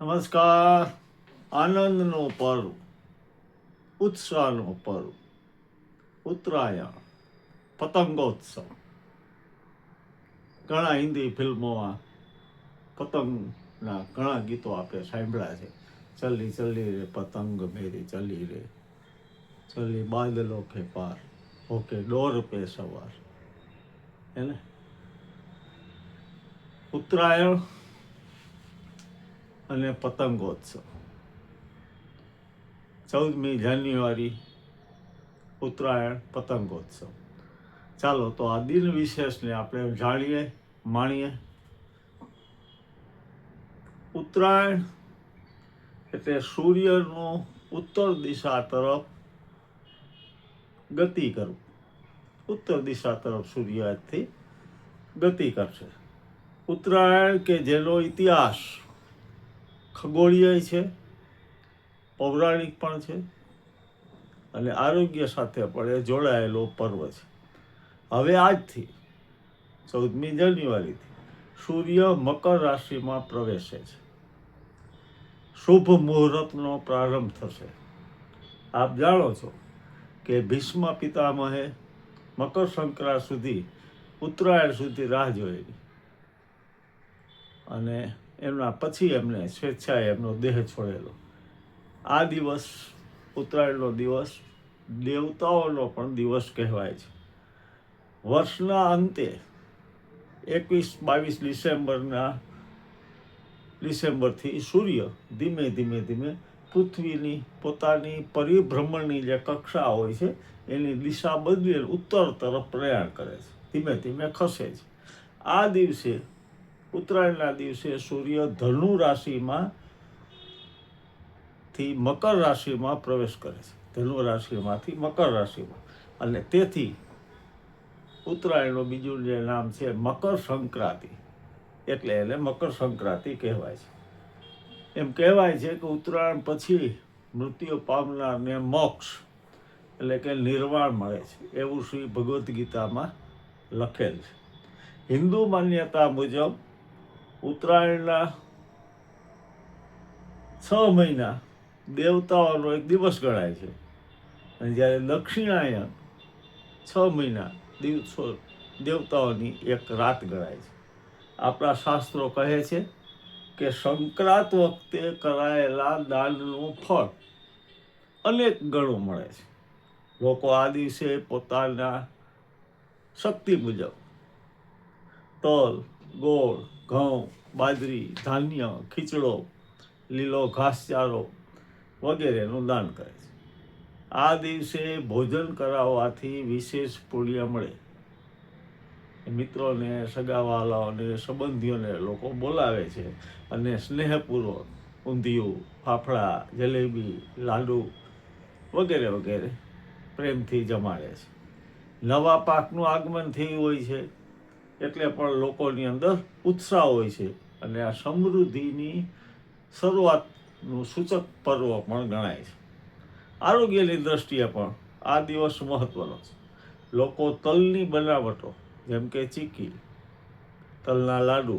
નમસ્કાર. આનંદનો પર્વ, ઉત્સાહનો પર્વ, ઉત્તરાયણ, પતંગોત્સવ. ઘણા હિન્દી ફિલ્મોમાં પતંગના ઘણા ગીતો આપણે સાંભળ્યા છે. ચલ્લી ચલ્લી રે પતંગ મેરી ચલી રે, ચલ્લી બાદલો કે પાર, ઓકે ડોર પે સવાર. એને ઉત્તરાયણ અને પતંગોત્સવ 14મી જાન્યુઆરી ઉત્તરાયણ પતંગોત્સવ. ચાલો તો આ દિન વિશેષને આપણે જાણીએ, માણીએ. ઉત્તરાયણ એટલે સૂર્યનું ઉત્તર દિશા તરફ ગતિ કરવું. ઉત્તર દિશા તરફ સૂર્ય આજથી ગતિ કરશે. ઉત્તરાયણ કે જેનો ઇતિહાસ ખગોળીય છે, પૌરાણિક પણ છે અને આરોગ્ય સાથે પણ એ જોડાયેલો પર્વ છે. હવે આજથી 14મી જાન્યુઆરીથી સૂર્ય મકર રાશિમાં પ્રવેશે છે. શુભ મુહૂર્તનો પ્રારંભ થશે. આપ જાણો છો કે ભીષ્મ પિતામહે મકર સંક્રાંત સુધી, ઉત્તરાયણ સુધી રાહ જોયેલી અને એમના પછી એમને સ્વેચ્છાએ એમનો દેહ છોડેલો. આ દિવસ, ઉત્તરાયણનો દિવસ, દેવતાઓનો પણ દિવસ કહેવાય છે. વર્ષના અંતે 21-22 ડિસેમ્બરથી સૂર્ય ધીમે ધીમે પૃથ્વીની પોતાની પરિભ્રમણની જે કક્ષા હોય છે એની દિશા બદલી ઉત્તર તરફ પ્રયાણ કરે છે, ધીમે ધીમે ખસે છે. આ દિવસે, ઉત્તરાયણના દિવસે સૂર્ય ધનુ રાશિમાંથી મકર રાશિમાં પ્રવેશ કરે છે. ધનુ રાશિમાંથી મકર રાશિમાં, અને તેથી ઉત્તરાયણનું બીજું જે નામ છે મકર સંક્રાંતિ, એટલે એને મકર સંક્રાંતિ કહેવાય છે. એમ કહેવાય છે કે ઉત્તરાયણ પછી મૃત્યુ પામનારને મોક્ષ એટલે કે નિર્વાણ મળે છે, એવું શ્રી ભગવદ્ ગીતામાં લખેલ છે. હિન્દુ માન્યતા મુજબ ઉત્તરાયણના 6 મહિના દેવતાઓનો એક દિવસ ગણાય છે અને જ્યારે દક્ષિણાયન 6 મહિના દિવસો દેવતાઓની એક રાત ગણાય છે. આપણા શાસ્ત્રો કહે છે કે સંક્રાંત વખતે કરાયેલા દાનનું ફળ અનેક ગણું મળે છે. લોકો આ દિવસે પોતાના શક્તિ મુજબ તલ, ગોળ, ઘઉં, બાજરી, ધાન્ય, ખીચડો, લીલો ઘાસચારો વગેરેનું દાન કરે છે. આ દિવસે ભોજન કરાવવાથી વિશેષ પુણ્ય મળે. મિત્રોને, સગાવાલાઓને, સંબંધીઓને લોકો બોલાવે છે અને સ્નેહપૂર્વક ઊંધિયું, ફાફડા, જલેબી, લાડુ વગેરે વગેરે પ્રેમથી જમાડે છે. નવા પાકનું આગમન થયું હોય છે એટલે પણ લોકોની અંદર ઉત્સાહ હોય છે અને આ સમૃદ્ધિની શરૂઆતનું સૂચક પર્વ પણ ગણાય છે. આરોગ્યની દ્રષ્ટિએ પણ આ દિવસ મહત્વનો છે. લોકો તલની બનાવટો જેમ કે ચીકી, તલના લાડુ,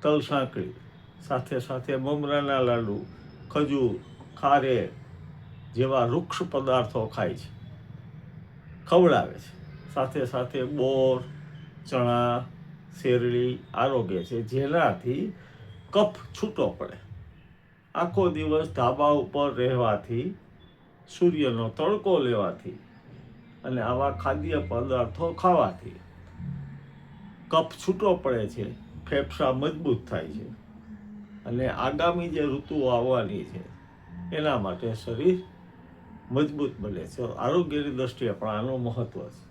તલ સાંકળી, સાથે સાથે મમરાના લાડુ, ખજૂર, ખારેક જેવા વૃક્ષ પદાર્થો ખાય છે, ખવડાવે છે. સાથે સાથે બોર, ચણા, શેરડી આરોગે છે, જેનાથી કફ છૂટો પડે. આખો દિવસ ધાબા ઉપર રહેવાથી, સૂર્યનો તડકો લેવાથી અને આવા ખાદ્ય પદાર્થો ખાવાથી કફ છૂટો પડે છે, ફેફસા મજબૂત થાય છે અને આગામી જે ઋતુઓ આવવાની છે એના માટે શરીર મજબૂત બને છે. આરોગ્યની દ્રષ્ટિએ પણ આનું મહત્વ છે.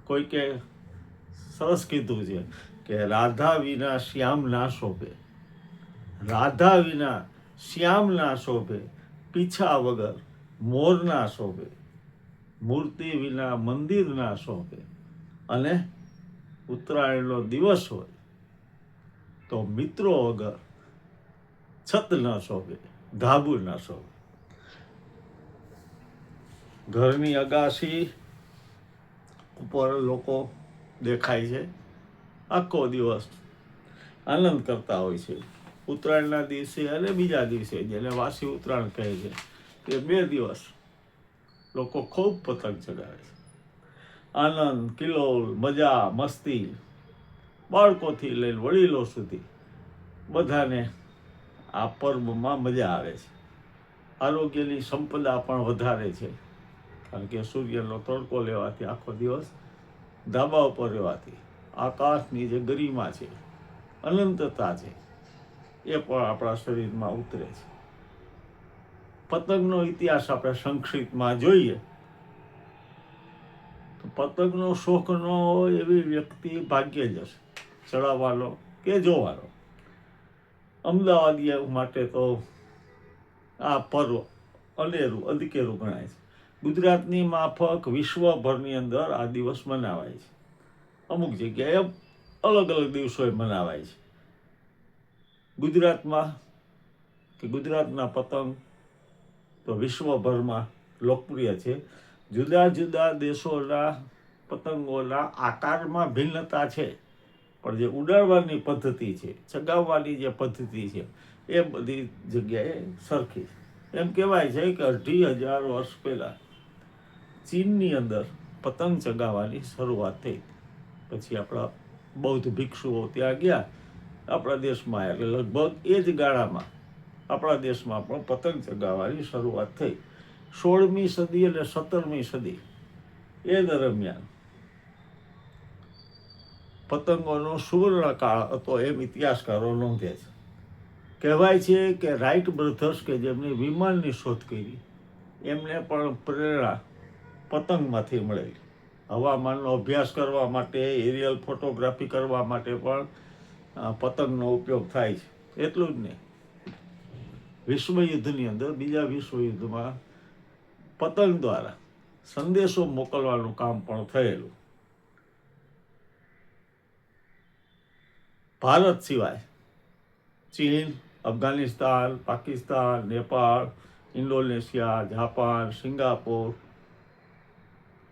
કોઈકે સરસ કીધું છે કે રાધા વિના શ્યામ ના શોભે, રાધા વિના શ્યામ ના શોભે, પીછા વગર મોર ના શોભે, મૂર્તિ વિના મંદિર ના શોભે, અને ઉત્તરાયણનો દિવસ હોય તો મિત્રો વગર છત ન શોભે, ધાબુ ન શોભે. ઘરની અગાસી ઉપર લોકો દેખાય છે, આખો દિવસ આનંદ કરતા હોય છે. ઉત્તરાયણના દિવસે અને બીજા દિવસે, જેને વાસી ઉત્તરાયણ કહે છે, તે 2 દિવસ લોકો ખૂબ પતંગ ચગાવે છે. આનંદ, કિલોલ, મજા, મસ્તી, બાળકોથી લઈને વડીલો સુધી બધાને આ પર્વમાં મજા આવે છે. આરોગ્યની સંપદા પણ વધારે છે, કારણ કે સૂર્યનો તડકો લેવાથી, આખો દિવસ ધાબા ઉપર રહેવાથી આકાશની જે ગરિમા છે, અનંતતા છે, એ પણ આપણા શરીરમાં ઉતરે છે. પતંગનો ઇતિહાસ આપણે સંક્ષિપ્તમાં જોઈએ તો પતંગનો શોખ ન હોય એવી વ્યક્તિ ભાગ્ય જ હશે, ચડાવવાનો કે જોવાનો. અમદાવાદીઓ માટે તો આ પર્વ અનેરું અધિકેરું ગણાય છે. ગુજરાતની માફક વિશ્વભરની અંદર આ દિવસ મનાવાય છે. અમુક જગ્યાએ અલગ અલગ દિવસોએ મનાવાય છે. ગુજરાતમાં કે ગુજરાતના પતંગ તો વિશ્વભરમાં લોકપ્રિય છે. જુદા જુદા દેશોના પતંગોના આકારમાં ભિન્નતા છે, પણ જે ઉડાડવાની પદ્ધતિ છે, ચગાવવાની જે પદ્ધતિ છે, એ બધી જગ્યાએ સરખી છે. એમ કહેવાય છે કે 2,500 વર્ષ પહેલાં ચીનની અંદર પતંગ ચગાવવાની શરૂઆત થઈ. પછી આપણા બૌદ્ધ ભિક્ષુઓ ત્યાં ગયા, આપણા દેશમાં, એટલે લગભગ એ જ ગાળામાં આપણા દેશમાં પણ પતંગ ચગાવવાની શરૂઆત થઈ. 16મી સદી અને 17મી સદી એ દરમિયાન પતંગોનો સુવર્ણકાળ હતો, એમ ઇતિહાસકારો નોંધે છે. કહેવાય છે કે રાઇટ બ્રધર્સ, કે જેમની વિમાનની શોધ કરી, એમને પણ પ્રેરણા પતંગમાંથી મળેલી. હવામાનનો અભ્યાસ કરવા માટે, એરિયલ ફોટોગ્રાફી કરવા માટે પણ પતંગનો ઉપયોગ થાય છે. એટલું જ નહીં, વિશ્વયુદ્ધની અંદર, બીજા વિશ્વયુદ્ધમાં પતંગ દ્વારા સંદેશો મોકલવાનું કામ પણ થયેલું. ભારત સિવાય ચીન, Afghanistan, Pakistan, Nepal, Indonesia, Japan, Singapore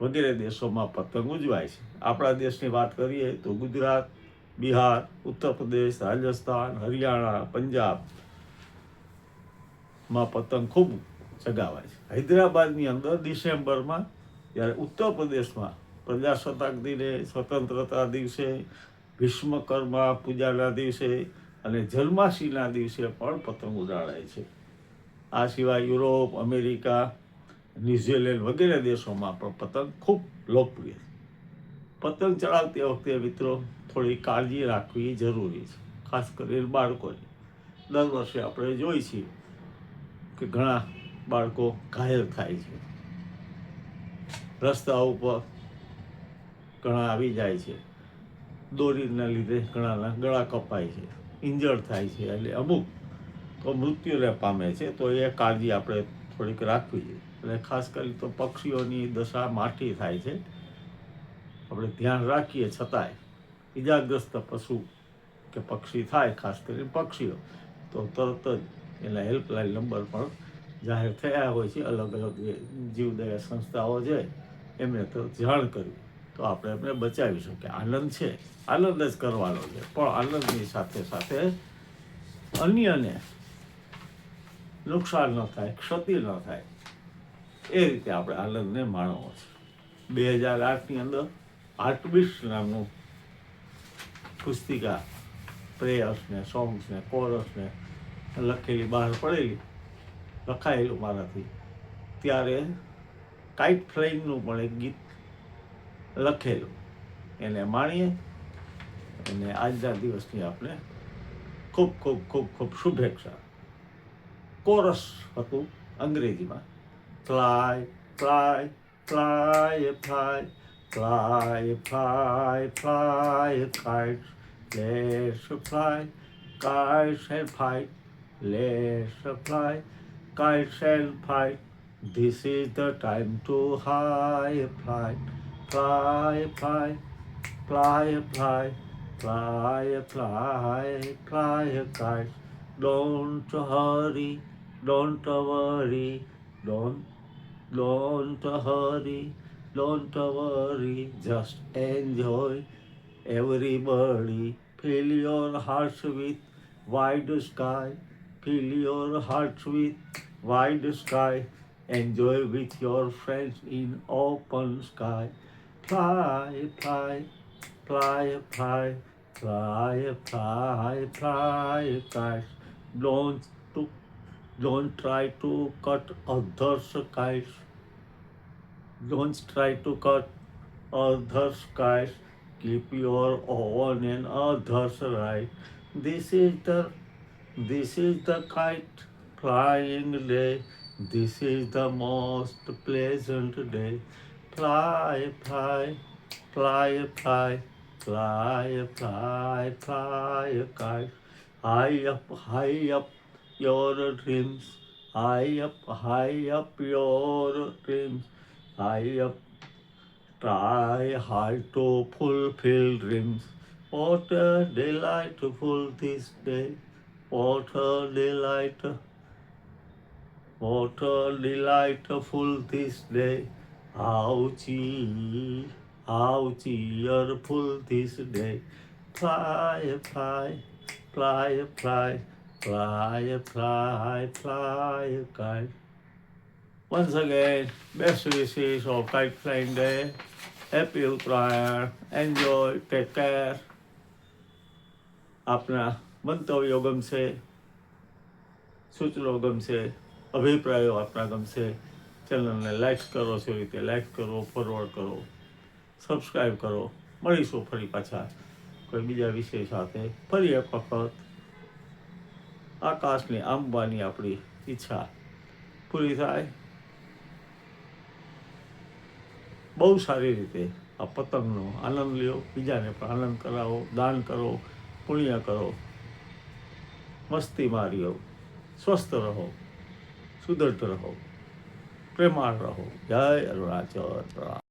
વગેરે દેશોમાં પતંગ ઉજવાય છે. આપણા દેશની વાત કરીએ તો ગુજરાત, બિહાર, ઉત્તર પ્રદેશ, રાજસ્થાન, હરિયાણા, પંજાબમાં પતંગ ખૂબ ચગાવાય છે. હૈદરાબાદની અંદર ડિસેમ્બરમાં, જ્યારે ઉત્તર પ્રદેશમાં પ્રજાસત્તાક દિને, સ્વતંત્રતા દિવસે, વિશ્વકર્મા પૂજાના દિવસે અને જન્માષ્ટમીના દિવસે પણ પતંગ ઉડાડાય છે. આ સિવાય યુરોપ, અમેરિકા, ન્યૂઝીલેન્ડ વગેરે દેશોમાં પણ પતંગ ખૂબ લોકપ્રિય છે. પતંગ ચડાવતી વખતે મિત્રો થોડી કાળજી રાખવી જરૂરી છે, ખાસ કરીને બાળકોની. દર વર્ષે આપણે જોઈએ છીએ કે ઘણા બાળકો ઘાયલ થાય છે, રસ્તા ઉપર ઘણા આવી જાય છે, દોરીના લીધે ઘણાના ગળા કપાય છે, ઇન્જર્ડ થાય છે, એટલે અમુક તો મૃત્યુને પામે છે. તો એ કાળજી આપણે થોડીક રાખવી જોઈએ. અને ખાસ કરી તો પક્ષીઓની દશા માઠી થાય છે, આપણે ધ્યાન રાખીએ છતાંય ઈજાગ્રસ્ત પશુ કે પક્ષી થાય, ખાસ કરીને પક્ષીઓ, તો તરત જ એના હેલ્પલાઇન નંબર પણ જાહેર થયા હોય છે. અલગ અલગ જે જીવદયા સંસ્થાઓ છે, એમને તો જાણ કરવી, તો આપણે એમને બચાવી શકીએ. આનંદ છે, આનંદ જ કરવાનો છે, પણ આનંદની સાથે સાથે અન્યને નુકસાન ન થાય, ક્ષતિ ન થાય, એ રીતે આપણે આનંદને માણવો છે. 2008ની અંદર હાર્ટબીટ્સ નામનું પુસ્તિકા પ્રેયર્સને, સોંગ્સને, કોરસને લખેલી બહાર પડેલી, લખાયેલું મારાથી, ત્યારે કાઇટ ફ્લાઇંગનું પણ એક ગીત લખેલું, એને માણીએ. અને આજના દિવસની આપણે ખૂબ ખૂબ ખૂબ ખૂબ શુભેચ્છા. કોરસ હતું અંગ્રેજીમાં, fly fly fly fly fly fly fly kites, let's fly kites and fight, let's fly, kites and fight, this is the time to high fly, fly, fly, fly, fly, fly, fly, fly, kites, don't hurry, don't worry, don't hurry, don't worry, just enjoy, everybody, fill your hearts with wide sky. Fill your heart with wide sky. Enjoy with your friends in open sky. Fly, fly, fly, fly, fly, fly, fly, kites. Don't to, don't try to cut others' kites. Don't try to cut others' kites. Keep your own and others' right. This is the this is the kite flying day. This is the most pleasant day. Fly, fly, fly, fly, fly, fly, fly, kite. High up your dreams. High up your dreams. High up, try hard to fulfill dreams. What a delightful this day. What a delight, what a delightful this day. How cheerful this day. Fly, fly, fly, fly, fly, fly, fly, kite. Once again, best wishes of Kite Flying Day. Happy Uttarayan. Enjoy, take care. આપના મંતવ્યો ગમશે, સૂચનો ગમશે, અભિપ્રાયો આપના ગમશે, ચેનલને like કરો છો રીતે લાઈક કરો, ફોરવર્ડ કરો, સબસ્ક્રાઈબ કરો. મળીશું ફરી પાછા કોઈ બીજા વિષય સાથે. ફરી એક વખત આકાશને આંબવાની આપણી ઈચ્છા પૂરી થાય. બહુ સારી રીતે આ પતંગનો આનંદ લ્યો, બીજાને પણ આનંદ કરાવો, દાન કરો, પુણ્ય કરો, મસ્તી માર્યો, સ્વસ્થ રહો, સુદૃઢ રહો, પ્રેમાળ રહો. જય અરુણાચલ.